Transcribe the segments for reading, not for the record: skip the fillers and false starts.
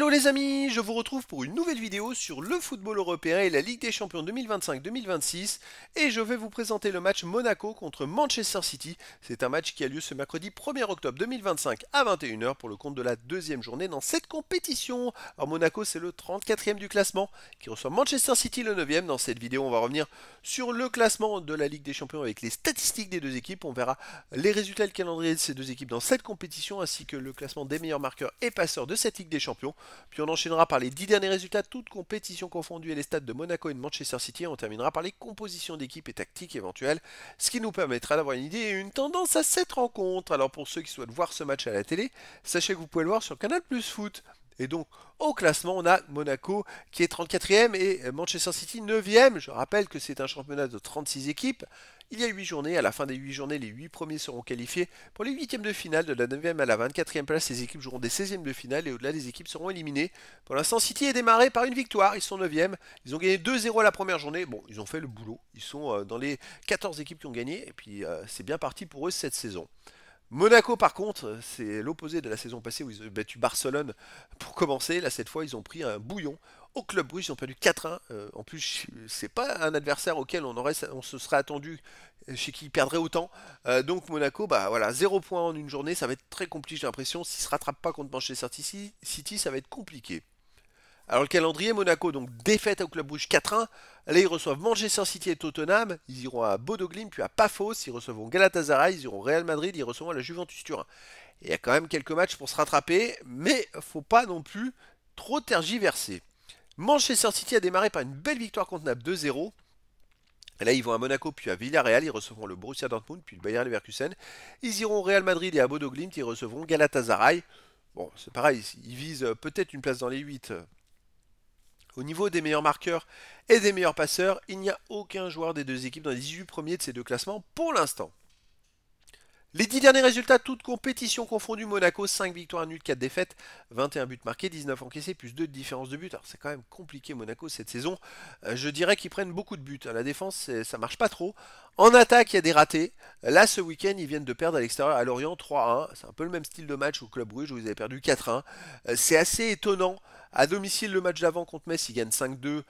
Hello les amis, je vous retrouve pour une nouvelle vidéo sur le football européen et la Ligue des Champions 2025-2026 et je vais vous présenter le match Monaco contre Manchester City. C'est un match qui a lieu ce mercredi 1er octobre 2025 à 21 h pour le compte de la deuxième journée dans cette compétition. Alors Monaco c'est le 34e du classement qui reçoit Manchester City le 9e. Dans cette vidéo on va revenir sur le classement de la Ligue des Champions avec les statistiques des deux équipes. On verra les résultats et le calendrier de ces deux équipes dans cette compétition ainsi que le classement des meilleurs marqueurs et passeurs de cette Ligue des Champions. Puis on enchaînera par les 10 derniers résultats, toutes compétitions confondues et les stats de Monaco et de Manchester City. Et on terminera par les compositions d'équipes et tactiques éventuelles, ce qui nous permettra d'avoir une idée et une tendance à cette rencontre. Alors pour ceux qui souhaitent voir ce match à la télé, sachez que vous pouvez le voir sur Canal Plus Foot. Et donc, au classement, on a Monaco qui est 34e et Manchester City 9e. Je rappelle que c'est un championnat de 36 équipes. Il y a 8 journées. À la fin des 8 journées, les 8 premiers seront qualifiés pour les 8e de finale. De la 9e à la 24e place, les équipes joueront des 16e de finale et au-delà, les équipes seront éliminées. Pour l'instant, City est démarré par une victoire. Ils sont 9e. Ils ont gagné 2-0 à la première journée. Bon, ils ont fait le boulot. Ils sont dans les 14 équipes qui ont gagné. Et puis, c'est bien parti pour eux cette saison. Monaco par contre, c'est l'opposé de la saison passée où ils ont battu Barcelone pour commencer. Là cette fois ils ont pris un bouillon au Club Brugge, ils ont perdu 4-1. En plus c'est pas un adversaire auquel on se serait attendu chez qui ils perdraient autant. Donc Monaco, bah voilà, 0 points en une journée, ça va être très compliqué j'ai l'impression. S'ils se rattrapent pas contre Manchester City, ça va être compliqué. Alors le calendrier, Monaco, donc défaite au Club Brugge 4-1. Là, ils reçoivent Manchester City et Tottenham. Ils iront à Bodo Glimt, puis à Paphos. Ils recevront Galatasaray, ils iront au Real Madrid, ils recevront la Juventus Turin. Il y a quand même quelques matchs pour se rattraper, mais faut pas non plus trop tergiverser. Manchester City a démarré par une belle victoire contre Naples 2-0. Là, ils vont à Monaco, puis à Villarreal. Ils recevront le Borussia Dortmund, puis le Bayer Leverkusen. Ils iront au Real Madrid et à Bodo Glimt. Ils recevront Galatasaray. Bon, c'est pareil, ils visent peut-être une place dans les 8. Au niveau des meilleurs marqueurs et des meilleurs passeurs, il n'y a aucun joueur des deux équipes dans les 18 premiers de ces deux classements pour l'instant. Les 10 derniers résultats, toutes compétitions confondues, Monaco, 5 victoires nulles, 4 défaites, 21 buts marqués, 19 encaissés, plus 2 de différence de but. Alors c'est quand même compliqué Monaco cette saison. Je dirais qu'ils prennent beaucoup de buts. La défense, ça marche pas trop. En attaque, il y a des ratés. Là, ce week-end, ils viennent de perdre à l'extérieur à Lorient 3-1. C'est un peu le même style de match au Club Brugge où ils avaient perdu 4-1. C'est assez étonnant. À domicile, le match d'avant contre Metz, ils gagnent 5-2.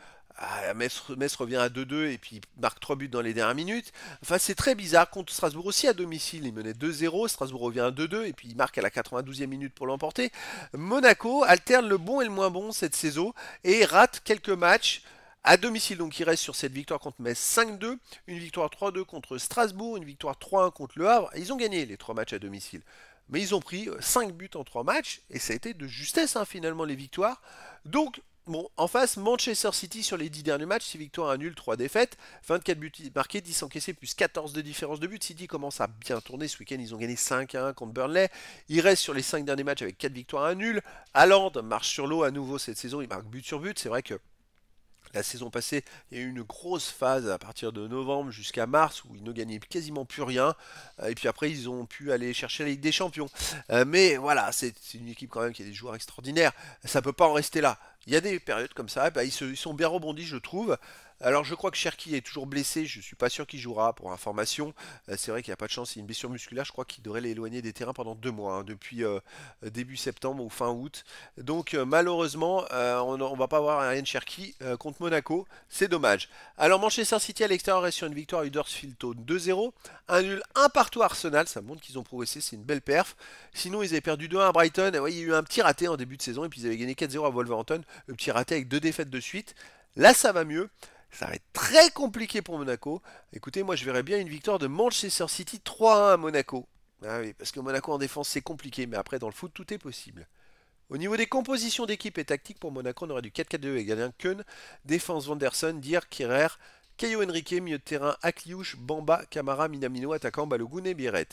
Metz revient à 2-2 et puis il marque 3 buts dans les dernières minutes. Enfin, c'est très bizarre. Contre Strasbourg aussi à domicile, il menait 2-0. Strasbourg revient à 2-2 et puis il marque à la 92e minute pour l'emporter. Monaco alterne le bon et le moins bon cette saison et rate quelques matchs. À domicile, donc il reste sur cette victoire contre Metz 5-2, une victoire 3-2 contre Strasbourg, une victoire 3-1 contre Le Havre. Ils ont gagné les 3 matchs à domicile. Mais ils ont pris 5 buts en 3 matchs et ça a été de justesse finalement les victoires. Donc bon, en face, Manchester City sur les 10 derniers matchs, 6 victoires, 1 nul, 3 défaites, 24 buts marqués, 10 encaissés, plus 14 de différence de but. City commence à bien tourner ce week-end, ils ont gagné 5-1 contre Burnley. Ils restent sur les 5 derniers matchs avec 4 victoires, 1 nul. Haaland marche sur l'eau à nouveau cette saison, il marque but sur but. C'est vrai que la saison passée, il y a eu une grosse phase à partir de novembre jusqu'à mars où ils ne gagnaient quasiment plus rien. Et puis après, ils ont pu aller chercher la Ligue des Champions. Mais voilà, c'est une équipe quand même qui a des joueurs extraordinaires. Ça ne peut pas en rester là. Il y a des périodes comme ça, bah, ils sont bien rebondis, je trouve. Alors je crois que Cherki est toujours blessé, je ne suis pas sûr qu'il jouera pour information. C'est vrai qu'il n'y a pas de chance, c'est une blessure musculaire, je crois qu'il devrait l'éloigner des terrains pendant 2 mois, depuis début septembre ou fin août. Donc malheureusement, on ne va pas avoir un Ryan Cherki contre Monaco, c'est dommage. Alors Manchester City à l'extérieur reste sur une victoire à Huddersfield Town 2-0, un nul, un partout à Arsenal, ça montre qu'ils ont progressé, c'est une belle perf. Sinon ils avaient perdu 2-1 à Brighton, et ouais, il y a eu un petit raté en début de saison, et puis ils avaient gagné 4-0 à Wolverhampton, le petit raté avec 2 défaites de suite. Là ça va mieux. Ça va être très compliqué pour Monaco. Écoutez, moi je verrais bien une victoire de Manchester City 3-1 à Monaco. Ah oui, parce que Monaco en défense c'est compliqué, mais après dans le foot tout est possible. Au niveau des compositions d'équipe et tactique pour Monaco, on aurait du 4-4-2 avec gardien Keun, défense Vanderson, Dier, Kehrer, Caio Henrique, milieu de terrain Akliouche, Bamba, Camara, Minamino, attaquant Balogun et Biret.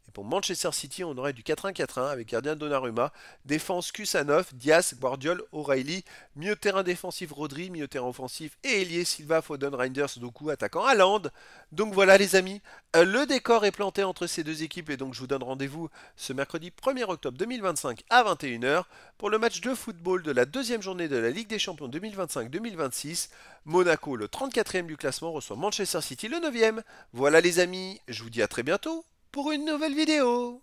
Et pour Manchester City, on aurait du 4-1-4-1 avec gardien Donnarumma, défense Kusanov, Diaz, Guardiol, O'Reilly, milieu de terrain défensif Rodri, milieu de terrain offensif et ailier Silva, Foden, Reinders, Doku, attaquant Haaland. Donc voilà les amis, le décor est planté entre ces deux équipes et donc je vous donne rendez-vous ce mercredi 1er octobre 2025 à 21 h pour le match de football de la deuxième journée de la Ligue des Champions 2025-2026. Monaco, le 34e du classement, reçoit Manchester City, le 9e. Voilà les amis, je vous dis à très bientôt pour une nouvelle vidéo.